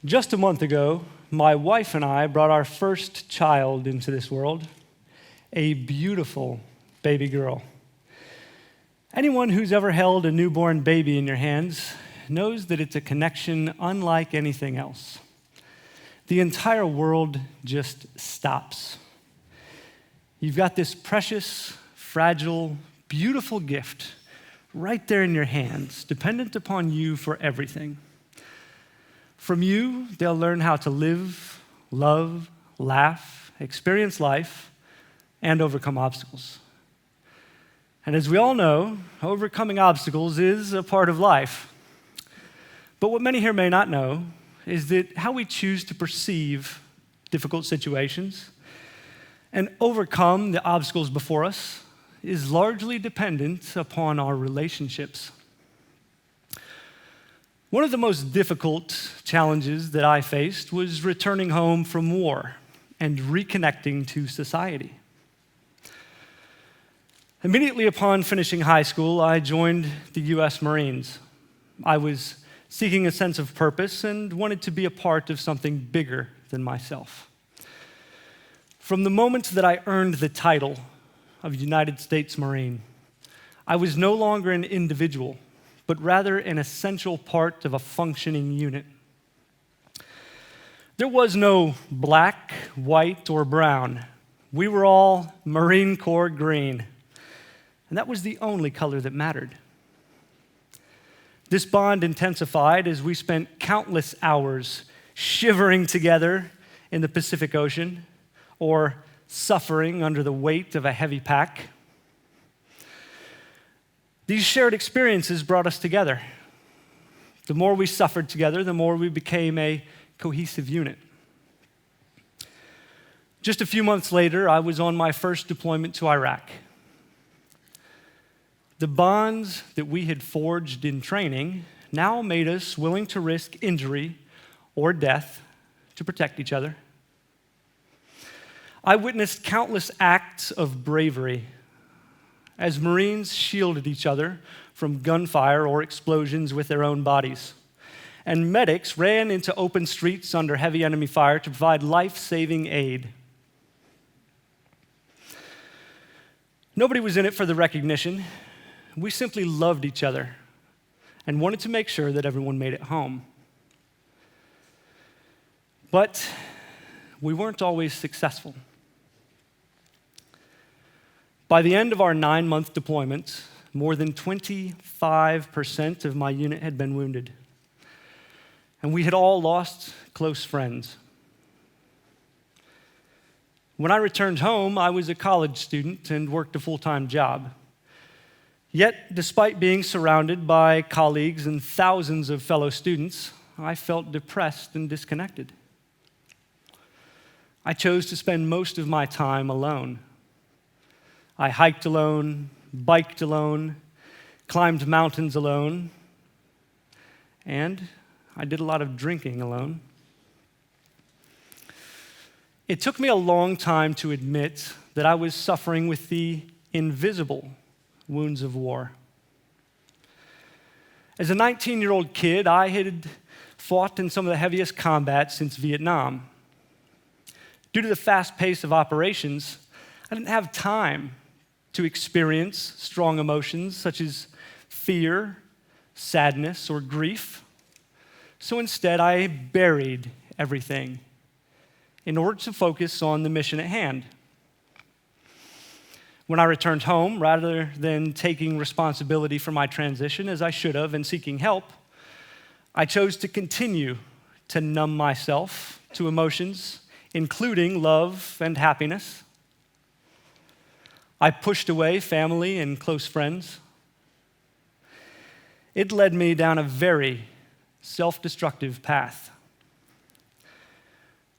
Just a month ago, my wife and I brought our first child into this world, a beautiful baby girl. Anyone who's ever held a newborn baby in your hands knows that it's a connection unlike anything else. The entire world just stops. You've got this precious, fragile, beautiful gift right there in your hands, dependent upon you for everything. From you, they'll learn how to live, love, laugh, experience life, and overcome obstacles. And as we all know, overcoming obstacles is a part of life. But what many here may not know is that how we choose to perceive difficult situations and overcome the obstacles before us is largely dependent upon our relationships. One of the most difficult challenges that I faced was returning home from war and reconnecting to society. Immediately upon finishing high school, I joined the U.S. Marines. I was seeking a sense of purpose and wanted to be a part of something bigger than myself. From the moment that I earned the title of United States Marine, I was no longer an individual, but rather an essential part of a functioning unit. There was no black, white, or brown. We were all Marine Corps green, and that was the only color that mattered. This bond intensified as we spent countless hours shivering together in the Pacific Ocean or suffering under the weight of a heavy pack. These shared experiences brought us together. The more we suffered together, the more we became a cohesive unit. Just a few months later, I was on my first deployment to Iraq. The bonds that we had forged in training now made us willing to risk injury or death to protect each other. I witnessed countless acts of bravery as Marines shielded each other from gunfire or explosions with their own bodies, and medics ran into open streets under heavy enemy fire to provide life-saving aid. Nobody was in it for the recognition. We simply loved each other and wanted to make sure that everyone made it home. But we weren't always successful. By the end of our 9-month deployment, more than 25% of my unit had been wounded, and we had all lost close friends. When I returned home, I was a college student and worked a full-time job. Yet, despite being surrounded by colleagues and thousands of fellow students, I felt depressed and disconnected. I chose to spend most of my time alone. I hiked alone, biked alone, climbed mountains alone, and I did a lot of drinking alone. It took me a long time to admit that I was suffering with the invisible wounds of war. As a 19-year-old kid, I had fought in some of the heaviest combat since Vietnam. Due to the fast pace of operations, I didn't have time to experience strong emotions such as fear, sadness, or grief. So instead, I buried everything in order to focus on the mission at hand. When I returned home, rather than taking responsibility for my transition as I should have and seeking help, I chose to continue to numb myself to emotions, including love and happiness. I pushed away family and close friends. It led me down a very self-destructive path.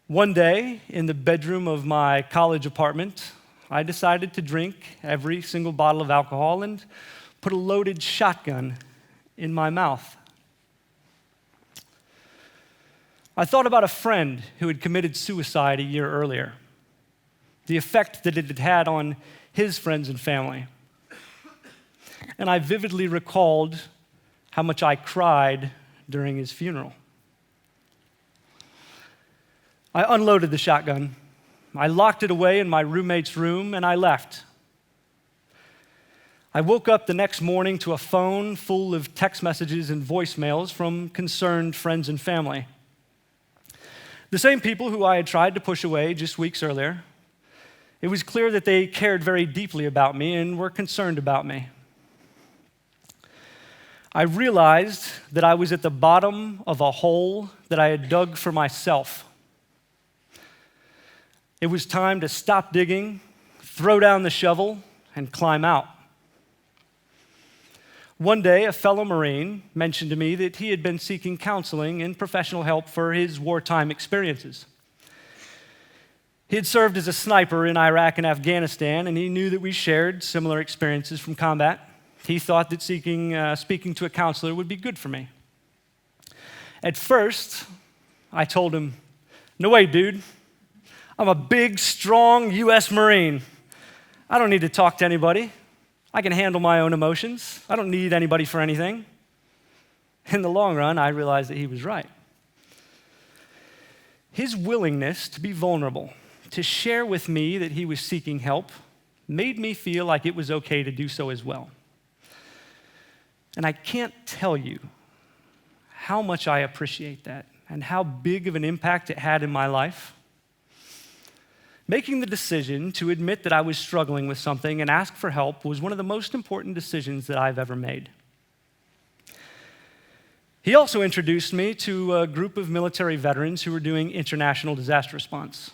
One day, in the bedroom of my college apartment, I decided to drink every single bottle of alcohol and put a loaded shotgun in my mouth. I thought about a friend who had committed suicide a year earlier, the effect that it had had on his friends and family. And I vividly recalled how much I cried during his funeral. I unloaded the shotgun. I locked it away in my roommate's room, and I left. I woke up the next morning to a phone full of text messages and voicemails from concerned friends and family. The same people who I had tried to push away just weeks earlier. It was clear that they cared very deeply about me and were concerned about me. I realized that I was at the bottom of a hole that I had dug for myself. It was time to stop digging, throw down the shovel, and climb out. One day, a fellow Marine mentioned to me that he had been seeking counseling and professional help for his wartime experiences. He had served as a sniper in Iraq and Afghanistan, and he knew that we shared similar experiences from combat. He thought that speaking to a counselor would be good for me. At first, I told him, "No way, dude. I'm a big, strong U.S. Marine. I don't need to talk to anybody. I can handle my own emotions. I don't need anybody for anything." In the long run, I realized that he was right. His willingness to be vulnerable, to share with me that he was seeking help, made me feel like it was okay to do so as well. And I can't tell you how much I appreciate that and how big of an impact it had in my life. Making the decision to admit that I was struggling with something and ask for help was one of the most important decisions that I've ever made. He also introduced me to a group of military veterans who were doing international disaster response.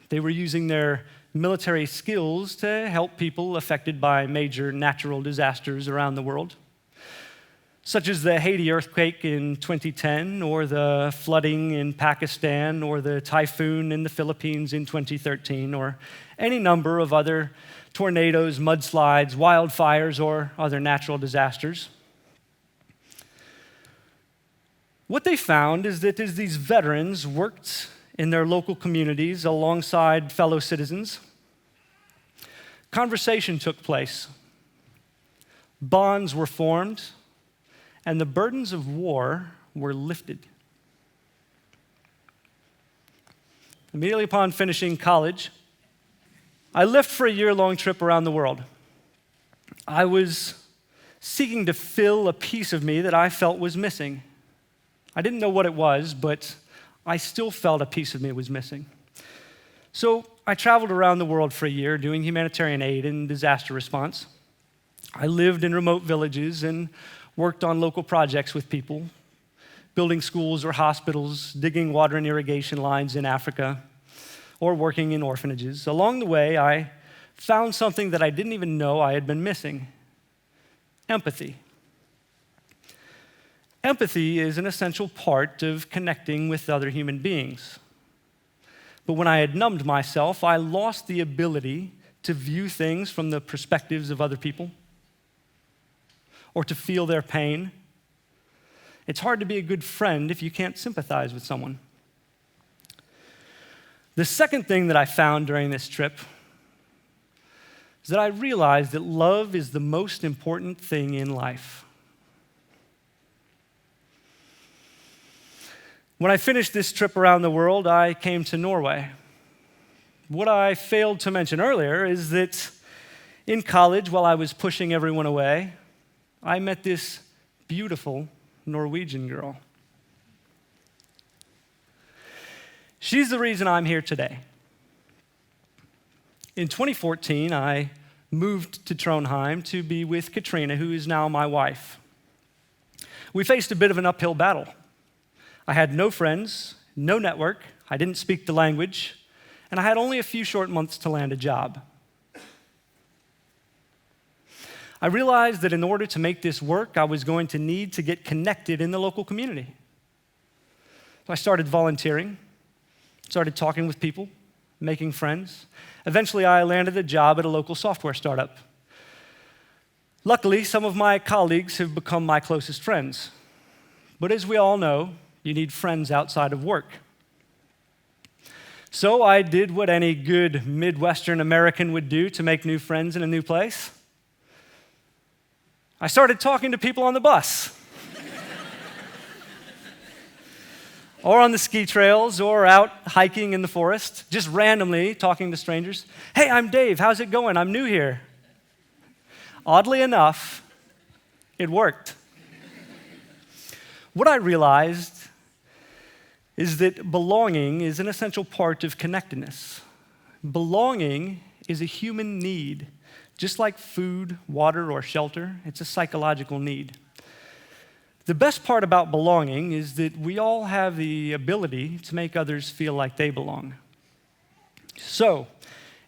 They were using their military skills to help people affected by major natural disasters around the world, such as the Haiti earthquake in 2010, or the flooding in Pakistan, or the typhoon in the Philippines in 2013, or any number of other tornadoes, mudslides, wildfires, or other natural disasters. What they found is that as these veterans worked in their local communities alongside fellow citizens, conversation took place, bonds were formed, and the burdens of war were lifted. Immediately upon finishing college, I left for a year-long trip around the world. I was seeking to fill a piece of me that I felt was missing. I didn't know what it was, but I still felt a piece of me was missing. So I traveled around the world for a year doing humanitarian aid and disaster response. I lived in remote villages and worked on local projects with people, building schools or hospitals, digging water and irrigation lines in Africa, or working in orphanages. Along the way, I found something that I didn't even know I had been missing: empathy. Empathy is an essential part of connecting with other human beings. But when I had numbed myself, I lost the ability to view things from the perspectives of other people, or to feel their pain. It's hard to be a good friend if you can't sympathize with someone. The second thing that I found during this trip is that I realized that love is the most important thing in life. When I finished this trip around the world, I came to Norway. What I failed to mention earlier is that in college, while I was pushing everyone away, I met this beautiful Norwegian girl. She's the reason I'm here today. In 2014, I moved to Trondheim to be with Katrina, who is now my wife. We faced a bit of an uphill battle. I had no friends, no network, I didn't speak the language, and I had only a few short months to land a job. I realized that in order to make this work, I was going to need to get connected in the local community. So I started volunteering, started talking with people, making friends. Eventually, I landed a job at a local software startup. Luckily, some of my colleagues have become my closest friends. But as we all know, you need friends outside of work. So I did what any good Midwestern American would do to make new friends in a new place. I started talking to people on the bus. or on the ski trails, or out hiking in the forest, just randomly talking to strangers. Hey, I'm Dave. How's it going? I'm new here. Oddly enough, it worked. What I realized is that belonging is an essential part of connectedness. Belonging is a human need, just like food, water, or shelter. It's a psychological need. The best part about belonging is that we all have the ability to make others feel like they belong. So,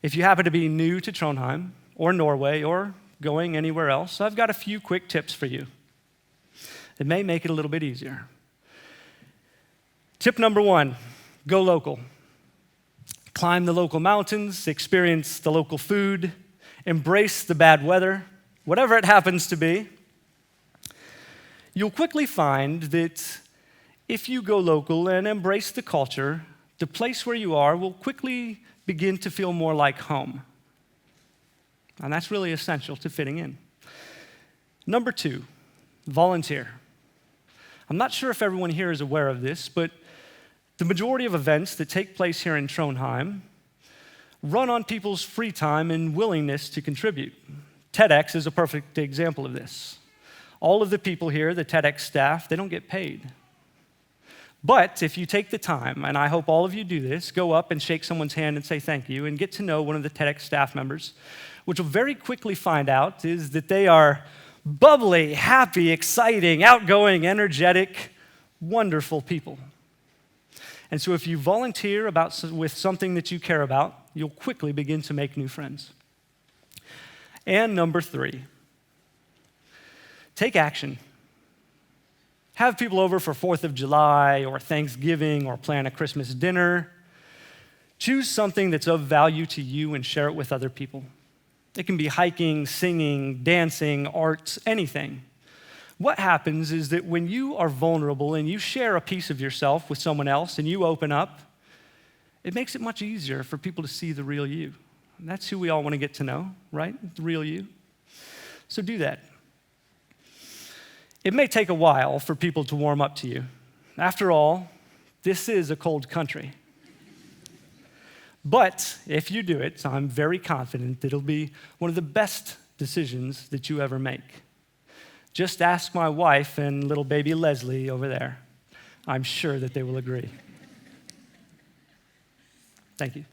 if you happen to be new to Trondheim, or Norway, or going anywhere else, I've got a few quick tips for you. It may make it a little bit easier. Tip number 1, go local. Climb the local mountains, experience the local food, embrace the bad weather, whatever it happens to be. You'll quickly find that if you go local and embrace the culture, the place where you are will quickly begin to feel more like home. And that's really essential to fitting in. Number 2, volunteer. I'm not sure if everyone here is aware of this, but the majority of events that take place here in Trondheim run on people's free time and willingness to contribute. TEDx is a perfect example of this. All of the people here, the TEDx staff, they don't get paid. But if you take the time, and I hope all of you do this, go up and shake someone's hand and say thank you, and get to know one of the TEDx staff members, what you'll very quickly find out is that they are bubbly, happy, exciting, outgoing, energetic, wonderful people. And so if you volunteer with something that you care about, you'll quickly begin to make new friends. And number 3, take action. Have people over for 4th of July or Thanksgiving or plan a Christmas dinner. Choose something that's of value to you and share it with other people. It can be hiking, singing, dancing, arts, anything. What happens is that when you are vulnerable and you share a piece of yourself with someone else and you open up, it makes it much easier for people to see the real you. And that's who we all want to get to know, right? The real you. So do that. It may take a while for people to warm up to you. After all, this is a cold country. But if you do it, I'm very confident that it'll be one of the best decisions that you ever make. Just ask my wife and little baby Leslie over there. I'm sure that they will agree. Thank you.